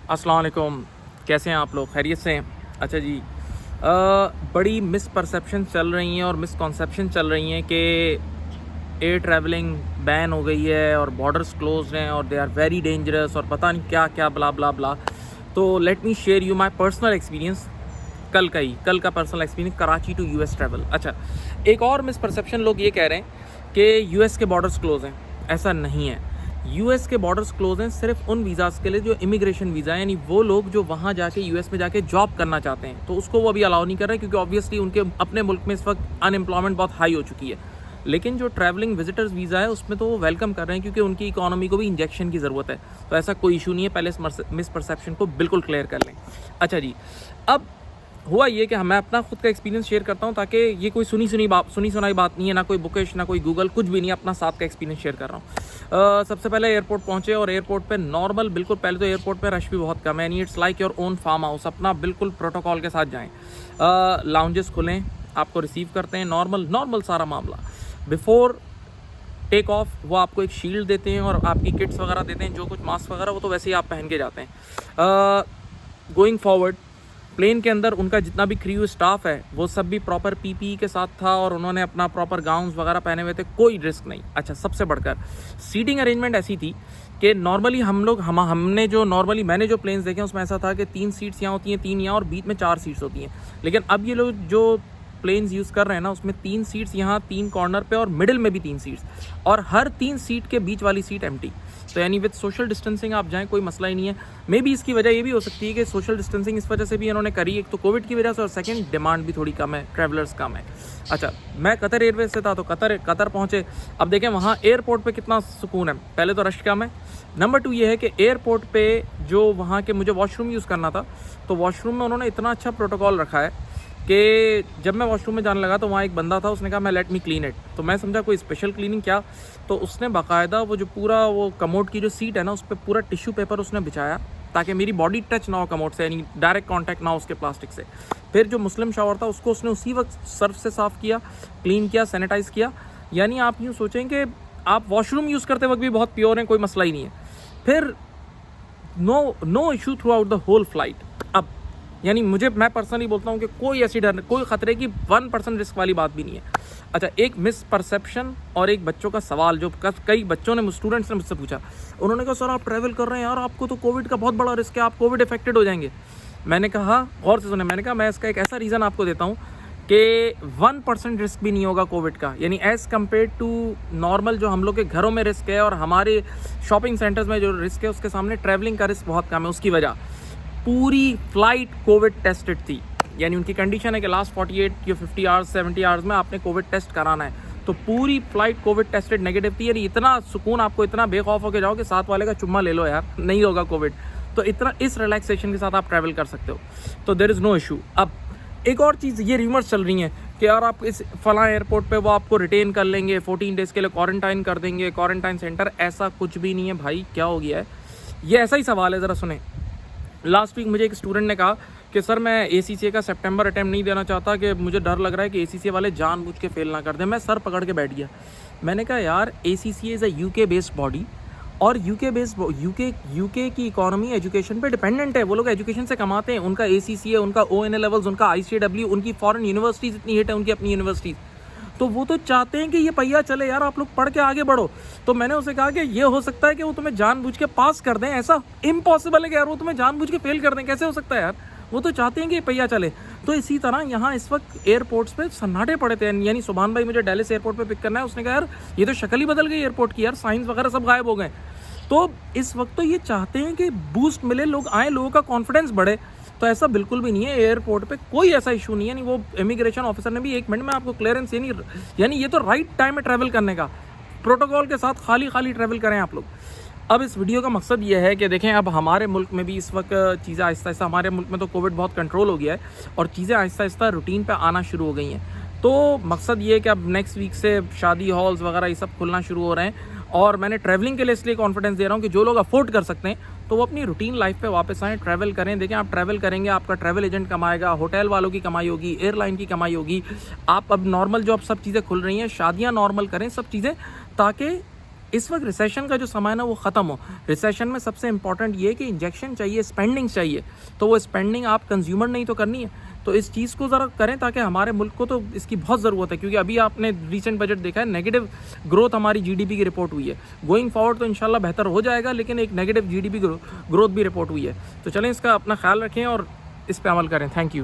अस्सलाम वालेकुम। कैसे हैं आप लोग? खैरियत से हैं? अच्छा जी। बड़ी मिसपरसेप्शन चल रही हैं और मिसकॉन्सेप्शन चल रही हैं कि एयर ट्रैवलिंग बैन हो गई है और बॉर्डर्स क्लोज हैं और दे आर वेरी डेंजरस और पता नहीं क्या क्या ब्ला ब्ला ब्ला। तो let me share you my personal experience. कल का personal experience Karachi to US travel. अच्छा, एक और मिसपरसेप्शन लोग ये कह रहे हैं कि यूएस के बॉर्डर्स क्लोज हैं। ऐसा नहीं है। यूएस के बॉर्डर्स क्लोज हैं सिर्फ उन वीज़ाज़ के लिए जो इमिग्रेशन वीज़ा है, यानी वो लोग जो वहाँ जाके यूएस में जाके जॉब करना चाहते हैं, तो उसको वो अभी अलाउ नहीं कर रहे क्योंकि ऑब्वियसली उनके अपने मुल्क में इस वक्त अनएम्प्लॉयमेंट बहुत हाई हो चुकी है। लेकिन जो ट्रैवलिंग विजिटर्स वीज़ा है उसमें तो वो वेलकम कर रहे हैं क्योंकि उनकी इकोनॉमी को भी इंजेक्शन की ज़रूरत है। तो ऐसा कोई इशू नहीं है। पहले इस मिसपरसेप्शन को बिल्कुल क्लियर कर लें। अच्छा जी, अब हुआ ये कि मैं अपना खुद का एक्सपीरियंस शेयर करता हूँ ताकि ये कोई सुनी सुनाई बात नहीं है, ना कोई बुकिश, ना कोई गूगल, कुछ भी नहीं है। अपना साथ का एक्सपीरियंस शेयर कर रहा हूँ। सबसे पहले एयरपोर्ट पहुँचे और एयरपोर्ट पे नॉर्मल बिल्कुल, पहले तो एयरपोर्ट पे रश भी बहुत कम है, यानी it's like your own farm house. अपना बिल्कुल प्रोटोकॉल के साथ जाएँ। लाउंजेस खुलें, आपको रिसीव करते हैं, नॉर्मल सारा मामला। बिफोर टेक ऑफ वो आपको एक शील्ड देते हैं और आपकी किट्स वगैरह देते हैं, जो कुछ मास्क वगैरह वो तो वैसे ही आप पहन के जाते हैं। गोइंग फॉरवर्ड, प्लेन के अंदर उनका जितना भी क्रू स्टाफ है वो सब भी प्रॉपर पीपीई के साथ था और उन्होंने अपना प्रॉपर गाउन्स वगैरह पहने हुए थे, कोई रिस्क नहीं। अच्छा, सबसे बढ़कर सीटिंग अरेंजमेंट ऐसी थी कि नॉर्मली मैंने जो प्लेन्स देखे उसमें ऐसा था कि 3 सीट्स यहाँ होती हैं, 3 यहाँ और बीच में 4 सीट्स होती हैं। लेकिन अब ये लोग जो प्लेन्स यूज़ कर रहे हैं ना, उसमें 3 सीट्स यहाँ, 3 कॉर्नर पे और मिडिल में भी 3 सीट्स, और हर 3 सीट के बीच वाली सीट एम्प्टी। तो यानी विद सोशल डिस्टेंसिंग आप जाएं, कोई मसला ही नहीं है। मे बी इसकी वजह ये भी हो सकती है कि सोशल डिस्टेंसिंग इस वजह से भी इन्होंने करी, एक तो कोविड की वजह से और सेकंड डिमांड भी थोड़ी कम है, ट्रैवलर्स कम है। अच्छा, मैं कतर एयरवेज से था तो कतर पहुँचे। अब देखें वहाँ एयरपोर्ट पे कितना सुकून है। पहले तो रश कम है। नंबर 2 ये है कि एयरपोर्ट पे जो वहाँ के मुझे वॉशरूम यूज़ करना था, तो वॉशरूम में उन्होंने इतना अच्छा प्रोटोकॉल रखा है कि जब मैं वॉशरूम में जाने लगा तो वहाँ एक बंदा था, उसने कहा मैं लेट मी क्लीन इट। तो मैं समझा कोई स्पेशल क्लीनिंग क्या, तो उसने बाकायदा वो जो पूरा वो कमोड की जो सीट है ना, उस पर पूरा टिश्यू पेपर उसने बिछाया ताकि मेरी बॉडी टच ना हो कमोड से, यानी डायरेक्ट कांटेक्ट ना हो उसके प्लास्टिक से। फिर जो मुस्लिम शावर था उसको उसने उसी वक्त सर्फ से साफ़ किया, क्लीन किया, सैनिटाइज़ किया। यानी आप यूँ सोचें कि आप वॉशरूम यूज़ करते वक्त भी बहुत प्योर हैं, कोई मसला ही नहीं है। फिर no issue throughout the whole flight. अब यानी मैं पर्सनली बोलता हूँ कि कोई ऐसी डर, कोई ख़तरे की 1% रिस्क वाली बात भी नहीं है। अच्छा, एक मिसपरसेप्शन और एक बच्चों का सवाल जो कई बच्चों ने, स्टूडेंट्स ने मुझसे पूछा। उन्होंने कहा सर आप ट्रैवल कर रहे हैं यार, आपको तो कोविड का बहुत बड़ा रिस्क है, आप कोविड इफेक्टेड हो जाएंगे। मैंने कहा गौर से सुने, मैंने कहा मैं इसका एक ऐसा रीज़न आपको देता हूँ कि 1% रिस्क भी नहीं होगा कोविड का, यानी एज़ कम्पेयर टू नॉर्मल जो हम लोग के घरों में रिस्क है और हमारे शॉपिंग सेंटर्स में जो रिस्क है, उसके सामने ट्रैवलिंग का रिस्क बहुत कम है। उसकी वजह पूरी फ्लाइट कोविड टेस्टेड थी, यानी उनकी कंडीशन है कि लास्ट 48 या 50 आवर्स 70 आवर्स में आपने कोविड टेस्ट कराना है। तो पूरी फ्लाइट कोविड टेस्टेड नेगेटिव थी, यानी इतना सुकून, आपको इतना बेखौफ होकर जाओ कि साथ वाले का चुम्मा ले लो यार, नहीं होगा कोविड। तो इतना इस रिलैक्सेशन के साथ आप ट्रैवल कर सकते हो, तो देयर इज़ नो इशू। अब एक और चीज़, ये र्यूमर्स चल रही हैं कि यार आप इस फलां एयरपोर्ट पे वो आपको रिटेन कर लेंगे, 14 डेज़ के लिए क्वारंटाइन कर देंगे, क्वारंटाइन सेंटर। ऐसा कुछ भी नहीं है भाई, क्या हो गया है? ये ऐसा ही सवाल है, ज़रा सुने। लास्ट वीक मुझे एक स्टूडेंट ने कहा कि सर मैं ACCA का सितंबर अटैम्प्ट नहीं देना चाहता कि मुझे डर लग रहा है कि ACCA वाले जानबूझ के फेल ना कर दें। मैं सर पकड़ के बैठ गया। मैंने कहा यार ACCA is a UK based body, और यूके की इकोनॉमी एजुकेशन पे डिपेंडेंट है। वो लोग एजुकेशन से कमाते हैं। उनका ACCA, उनका ONA लेवल्स, उनका ICAW, उनकी फॉरेन यूनिवर्सिटीज़ इतनी हिट है, उनकी अपनी यूनिवर्सिटीज़, तो वो तो चाहते हैं कि ये पहिया चले यार, आप लोग पढ़ के आगे बढ़ो। तो मैंने उसे कहा कि ये हो सकता है कि वो तुम्हें जानबूझ के पास कर दें, ऐसा इम्पॉसिबल है कि यार वो तुम्हें जानबूझ के फेल कर दें, कैसे हो सकता है यार? वो तो चाहते हैं कि ये पहिया चले। तो इसी तरह यहाँ इस वक्त एयरपोर्ट्स पे सन्नाटे पड़े थे। यानी सुभान भाई मुझे डेलिस एयरपोर्ट पे पिक करना है, उसने कहा यार ये तो शक्ल ही बदल गई एयरपोर्ट की यार, साइंस वगैरह सब गायब हो गए। तो इस वक्त तो ये चाहते हैं कि बूस्ट मिले, लोग आए, लोगों का कॉन्फिडेंस बढ़े। तो ऐसा बिल्कुल भी नहीं है, एयरपोर्ट पे कोई ऐसा इशू नहीं है। नहीं, वो इमिग्रेशन ऑफिसर ने भी 1 मिनट में आपको क्लियरेंस, यानी ये तो राइट टाइम है ट्रैवल करने का। प्रोटोकॉल के साथ खाली ट्रैवल करें आप लोग। अब इस वीडियो का मकसद ये है कि देखें अब हमारे मुल्क में भी इस वक्त चीज़ें आहिस्ता आहिस्ता, हमारे मुल्क में तो कोविड बहुत कंट्रोल हो गया है और चीज़ें आहिस्ता आहिस्ता रूटीन पे आना शुरू हो गई हैं। तो मकसद ये है कि अब नेक्स्ट वीक से शादी हॉल्स वगैरह ये सब खुलना शुरू हो रहे हैं, और मैंने ट्रैवलिंग के लिए इसलिए कॉन्फिडेंस दे रहा हूँ कि जो लोग अफोर्ड कर सकते हैं तो वो अपनी रूटीन लाइफ पे वापस आएँ, ट्रैवल करें। देखें आप ट्रैवल करेंगे, आपका ट्रैवल एजेंट कमाएगा, होटल वालों की कमाई होगी, एयरलाइन की कमाई होगी। आप अब नॉर्मल जो अब सब चीज़ें खुल रही हैं, शादियाँ नॉर्मल करें, सब चीज़ें, ताकि इस वक्त रिसेशन का जो समय है ना वो ख़त्म हो। रिसेशन में सबसे इंपॉर्टेंट ये है कि इंजेक्शन चाहिए, स्पेंडिंग चाहिए, तो वो स्पेंडिंग आप कंज्यूमर नहीं तो करनी है, तो इस चीज़ को ज़रा करें ताकि हमारे मुल्क को तो इसकी बहुत ज़रूरत है। क्योंकि अभी आपने रिसेंट बजट देखा है, नेगेटिव ग्रोथ हमारी जीडीपी की रिपोर्ट हुई है। गोइंग फॉरवर्ड तो इंशाल्लाह बेहतर हो जाएगा, लेकिन एक नेगेटिव जीडीपी ग्रोथ भी रिपोर्ट हुई है। तो चलें, इसका अपना ख्याल रखें और इस पर अमल करें। Thank you.